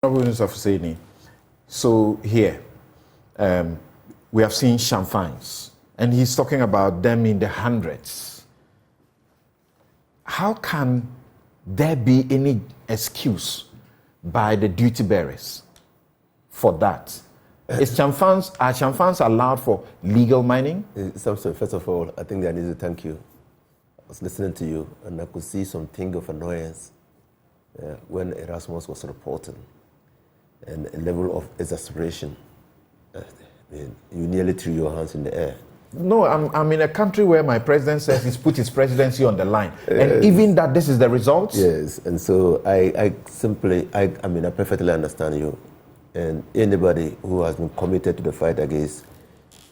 Inusah Fuseini. So here, we have seen champagnes, and he's talking about them in the hundreds. How can there be any excuse by the duty bearers for that? Are champagnes allowed for legal mining? Samson, first of all, I think I need to thank you. I was listening to you, and I could see something of annoyance when Erasmus was reporting, and a level of exasperation. You nearly threw your hands in the air. No, I'm in a country where my president says he's put his presidency on the line. And even that this is the result? Yes, and so I perfectly understand you. And anybody who has been committed to the fight against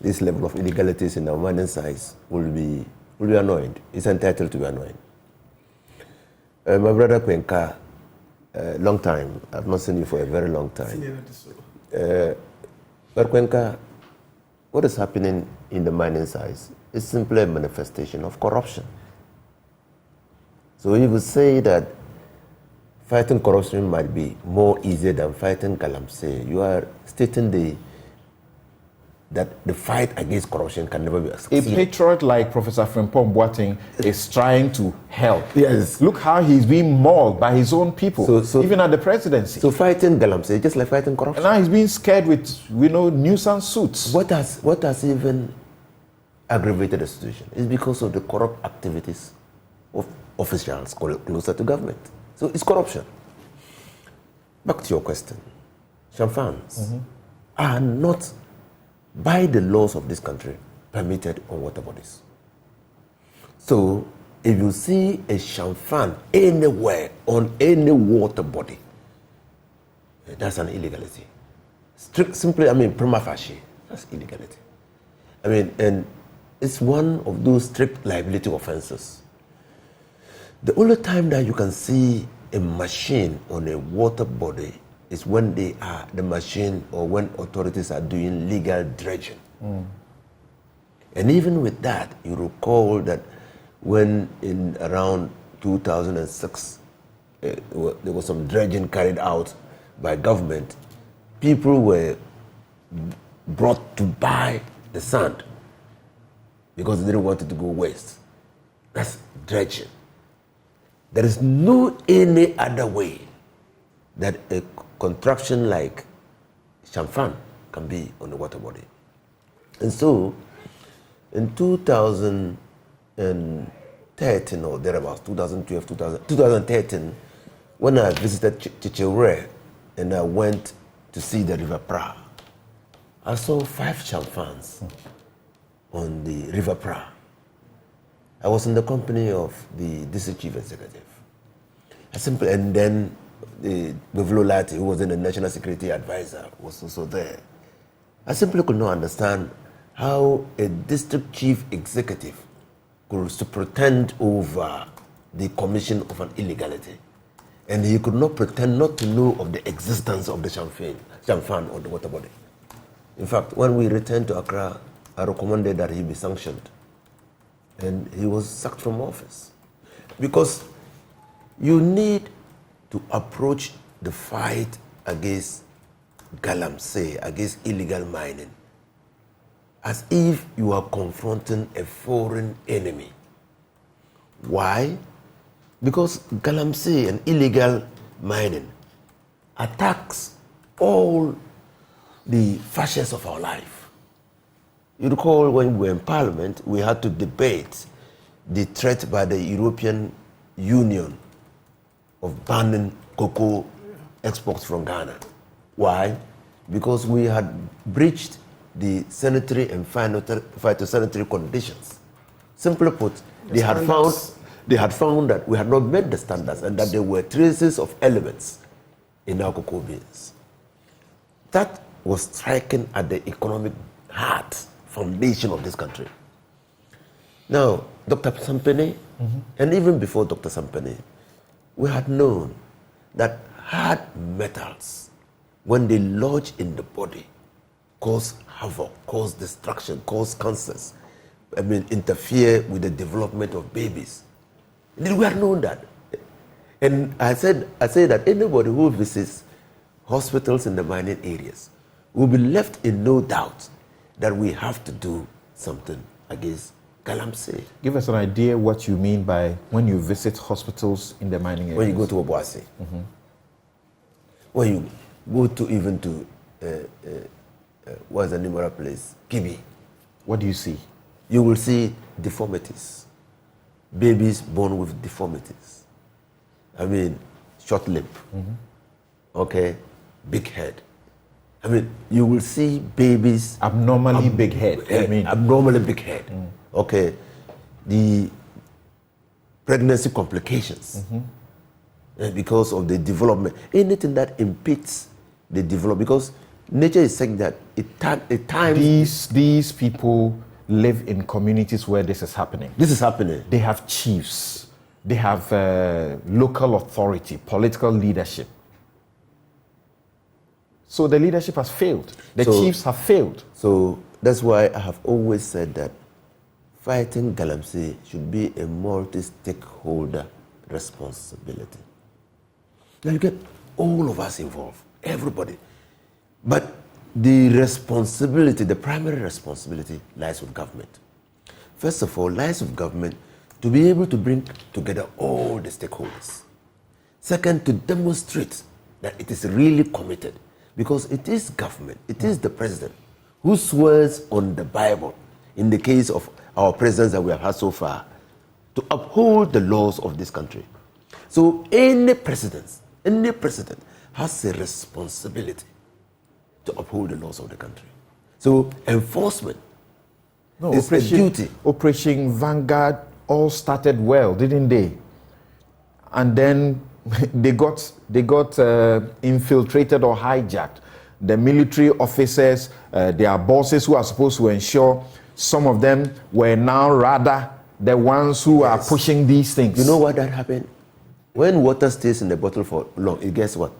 this level of illegalities in our mining sites will be annoyed. He's entitled to be annoyed. My brother Kwenka, long time. I've not seen you for a very long time. But Kwenka, what is happening in the mining sites is simply a manifestation of corruption. So you would say that fighting corruption might be more easier than fighting Galamsey. You are stating that the fight against corruption can never be succeeded. A patriot like Professor Frimpong Boateng is trying to help. Yes. Look how he's being mauled by his own people, even at the presidency. So fighting Galamsey is just like fighting corruption. And now he's being scared with, nuisance suits. What has even aggravated the situation is because of the corrupt activities of officials closer to government. So it's corruption. Back to your question. Champagnes are not, by the laws of this country, permitted on water bodies. So if you see a champagne anywhere on any water body, that's an illegality. Prima facie, that's illegality. And it's one of those strict liability offenses. The only time that you can see a machine on a water body is when the machine or when authorities are doing legal dredging. And even with that, you recall that when in around 2006, there was some dredging carried out by government, people were brought to buy the sand because they didn't want it to go waste. That's dredging. There is no any other way that a contraption like champagne can be on the water body. And so, in 2013 or thereabouts, 2012, 2013, when I visited Chichewere and I went to see the River Pra, I saw 5 champagnes on the River Pra. I was in the company of the district chief executive. And then the Lati, who was then the national security advisor, was also there. I simply could not understand how a district chief executive could pretend over the commission of an illegality. And he could not pretend not to know of the existence of the champagne on the water body. In fact, when we returned to Accra, I recommended that he be sanctioned. And he was sacked from office. Because you need to approach the fight against Galamsey, against illegal mining, as if you are confronting a foreign enemy. Why? Because Galamsey and illegal mining attacks all the facets of our life. You recall when we were in Parliament, we had to debate the threat by the European Union of banning cocoa exports from Ghana. Why? Because we had breached the sanitary and phytosanitary conditions. Simply put, they had found that we had not met the standards and that there were traces of elements in our cocoa beans. That was striking at the economic heart, foundation of this country. Now, Dr. Sampene, and even before Dr. Sampene, we had known that hard metals, when they lodge in the body, cause havoc, cause destruction, cause cancers, interfere with the development of babies. We had known that. And I said that anybody who visits hospitals in the mining areas, we'll be left in no doubt that we have to do something against Galamsey. Give us an idea what you mean by when you visit hospitals in the mining areas. When you go to Obuasi, when you go to even to, what's the name of that place? Kibi. What do you see? You will see deformities. Babies born with deformities. I mean, short lip. Okay, big head. I mean, you will see babies Abnormally big head. I mean, abnormally big head. Okay, the pregnancy complications because of the development. Anything that impedes the development, because nature is saying that at times these people live in communities where this is happening. This is happening. They have chiefs. They have local authority, political leadership. So the leadership has failed. The chiefs have failed. So that's why I have always said that fighting Galamsey should be a multi-stakeholder responsibility. Now you get all of us involved, everybody. But the responsibility, the primary responsibility lies with government. First of all, lies with government to be able to bring together all the stakeholders. Second, to demonstrate that it is really committed, because it is government, it is the president who swears on the Bible, in the case of our presidents that we have had so far, to uphold the laws of this country. So any president has a responsibility to uphold the laws of the country. So enforcement is a duty. Operation Vanguard all started well, didn't they? And then they got infiltrated or hijacked. The military officers, their bosses who are supposed to ensure, some of them were now rather the ones who are pushing these things. You know what that happened? When water stays in the bottle for long, guess what?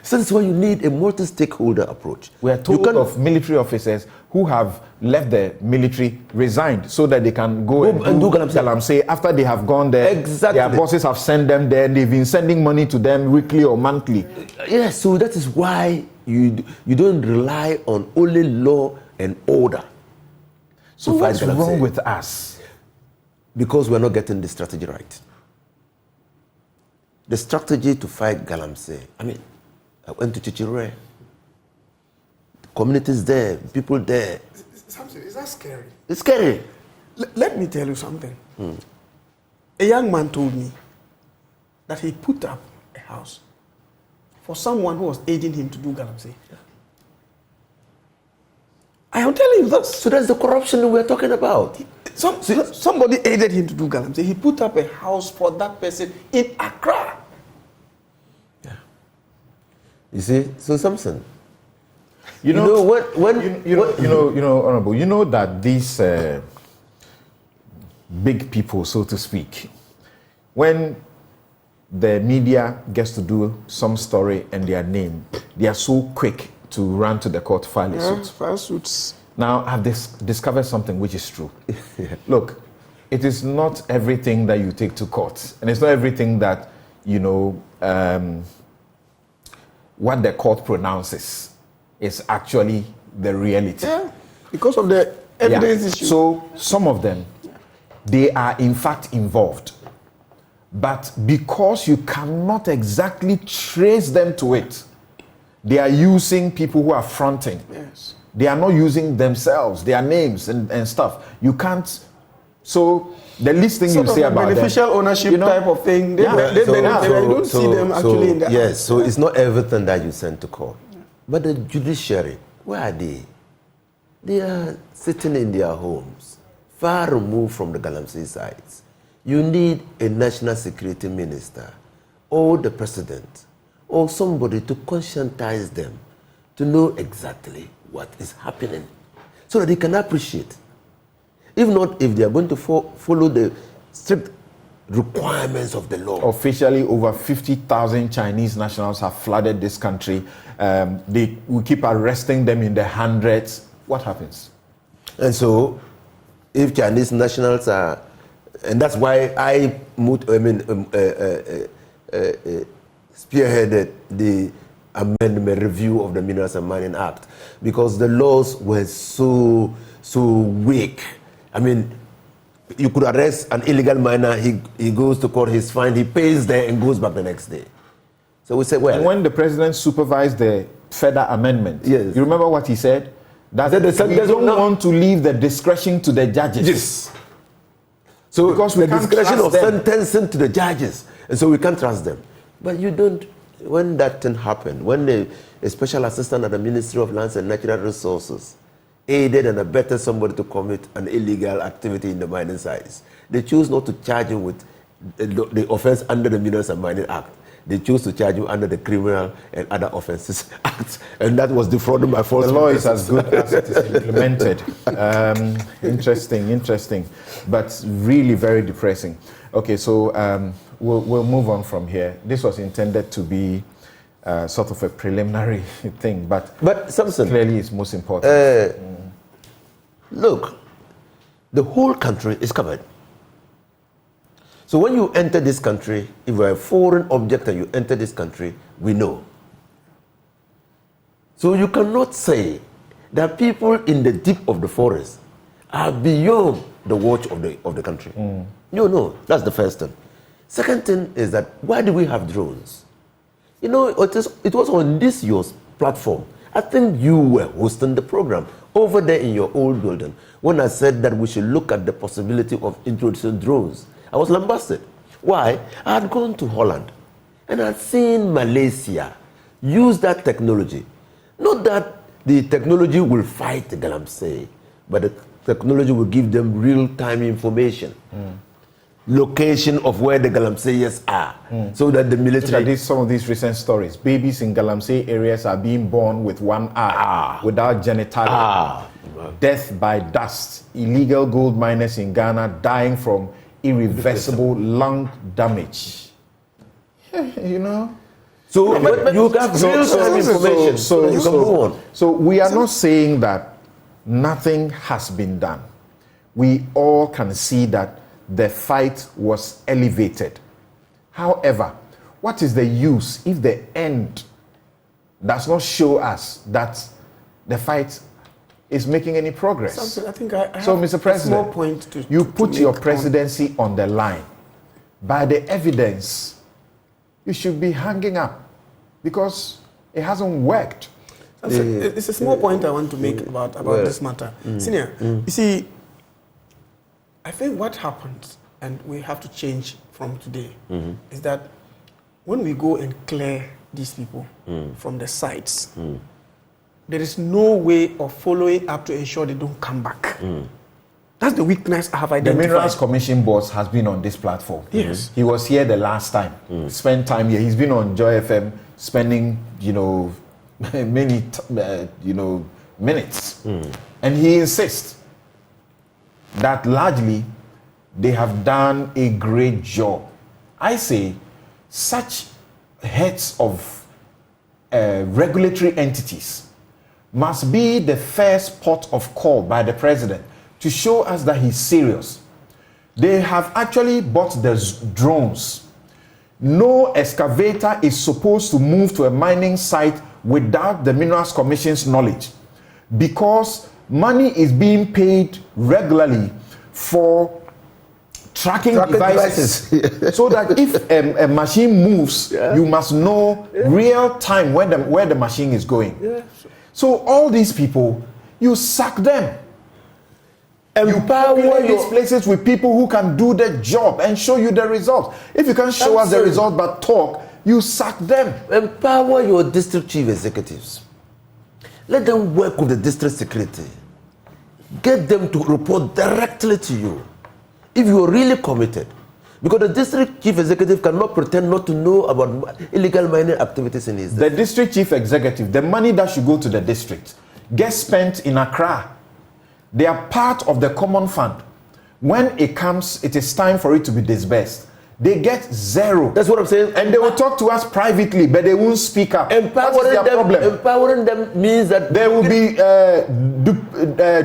So that's why you need a multi-stakeholder approach. We are told of military officers who have left the military, resigned, so that they can go and do Galamsey. After they have gone there, their bosses have sent them there, and they've been sending money to them weekly or monthly. Yes, so that is why you don't rely on only law and order. So what's wrong with us? Because we're not getting the strategy right. The strategy to fight Galamsey, I mean, I went to Chichirwe. Communities there, people there. Samson, is that scary? It's scary. Let me tell you something. A young man told me that he put up a house for someone who was aiding him to do Galamsey. I am telling you this. So that's the corruption we're talking about. Somebody aided him to do Galamsey. He put up a house for that person in Accra. You see, so Samson, Honorable, you know that these big people, so to speak, when the media gets to do some story and their name, they are so quick to run to the court to file a suit. File suits. Now, I've discovered something which is true. Look, it is not everything that you take to court, and it's not everything that, what the court pronounces is actually the reality. Yeah, because of the evidence issue. So some of them, they are in fact involved. But because you cannot exactly trace them to it, they are using people who are fronting. Yes. They are not using themselves, their names and stuff. You can't. So the least thing you say about beneficial them, ownership type of thing. They don't see them actually in the yes, so it's not everything that you send to court. But the judiciary, where are they? They are sitting in their homes, far removed from the Galamsey sites. You need a national security minister, or the president, or somebody to conscientize them, to know exactly what is happening, so that they can appreciate. If not, if they are going to follow the strict requirements of the law. Officially, over 50,000 Chinese nationals have flooded this country. We keep arresting them in the hundreds. What happens? And so, if Chinese nationals are, and that's why spearheaded the amendment review of the Minerals and Mining Act because the laws were so weak. I mean, you could arrest an illegal miner, he goes to court, he's fined, he pays there and goes back the next day. So we said, well... And when the president supervised the further amendment, yes. You remember what he said? That we don't want to leave the discretion to the judges. Yes. So because the discretion of sentencing to the judges, and so we can't trust them. But you don't, when that thing happened, when a special assistant at the Ministry of Lands and Natural Resources aided and abetted somebody to commit an illegal activity in the mining sites, they chose not to charge him with the offense under the Minerals and Mining Act. They chose to charge him under the Criminal and Other Offences Act, and that was defrauding by false. The law is as good as it is implemented. Interesting, but really very depressing. Okay, so we'll move on from here. This was intended to be sort of a preliminary thing, but Samson, clearly it's most important. Look, the whole country is covered. So when you enter this country, if you're a foreign object and you enter this country, we know. So you cannot say that people in the deep of the forest are beyond the watch of the country. No, that's the first thing. Second thing is that why do we have drones? You know, it was on this your platform. I think you were hosting the program over there in your old building when I said that we should look at the possibility of introducing drones. I was lambasted. Why? I had gone to Holland and I had seen Malaysia use that technology. Not that the technology will fight the Galamsey, but the technology will give them real-time information. Location of where the Galamseyers are, so that the military... Some of these recent stories, babies in Galamsey areas are being born with one eye, without genitalia. Death by dust. Illegal gold miners in Ghana dying from irreversible lung damage. You know? So you have real-time information. So we are not saying that nothing has been done. We all can see that the fight was elevated. However, what is the use if the end does not show us that the fight is making any progress? I think I so, Mr. President, point you put your presidency on the line. By the evidence, you should be hanging up because it hasn't worked. It's a small point I want to make about this matter. Senior, you see, I think what happens, and we have to change from today, is that when we go and clear these people from the sites, there is no way of following up to ensure they don't come back. That's the weakness I have identified. The Minerals Commission boss has been on this platform. Yes. He was here the last time. Spent time here. He's been on Joy FM spending, many, minutes. And he insists that largely they have done a great job. I say such heads of regulatory entities must be the first port of call by the president to show us that he's serious. They have actually bought the drones. No excavator is supposed to move to a mining site without the Minerals Commission's knowledge, because money is being paid regularly for tracking devices. So that if a machine moves, you must know real time where the machine is going. So all these people, you sack them. Empower these places with people who can do the job and show you the results. If you can't show us the result but talk, you sack them. Empower your district chief executives. Let them work with the district secretary. Get them to report directly to you if you are really committed. Because the district chief executive cannot pretend not to know about illegal mining activities in his district. The district chief executive, the money that should go to the district, gets spent in Accra. They are part of the common fund. When it comes, it is time for it to be disbursed. They get zero. That's what I'm saying. And they will talk to us privately, but they won't speak up. Empowering them means that there will be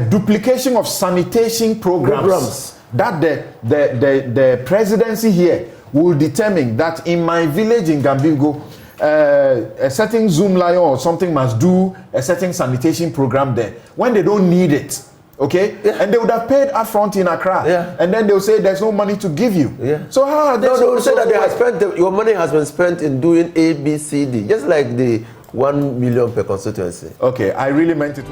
duplication of sanitation programs. That the presidency here will determine that in my village in Gambingo, a certain Zoom Lion or something must do a certain sanitation program there when they don't need it. Okay, and they would have paid upfront in Accra, and then they'll say there's no money to give you. So how are they? No, they will say that they have spent your money has been spent in doing A, B, C, D, just like the 1 million per constituency. Okay, I really meant it.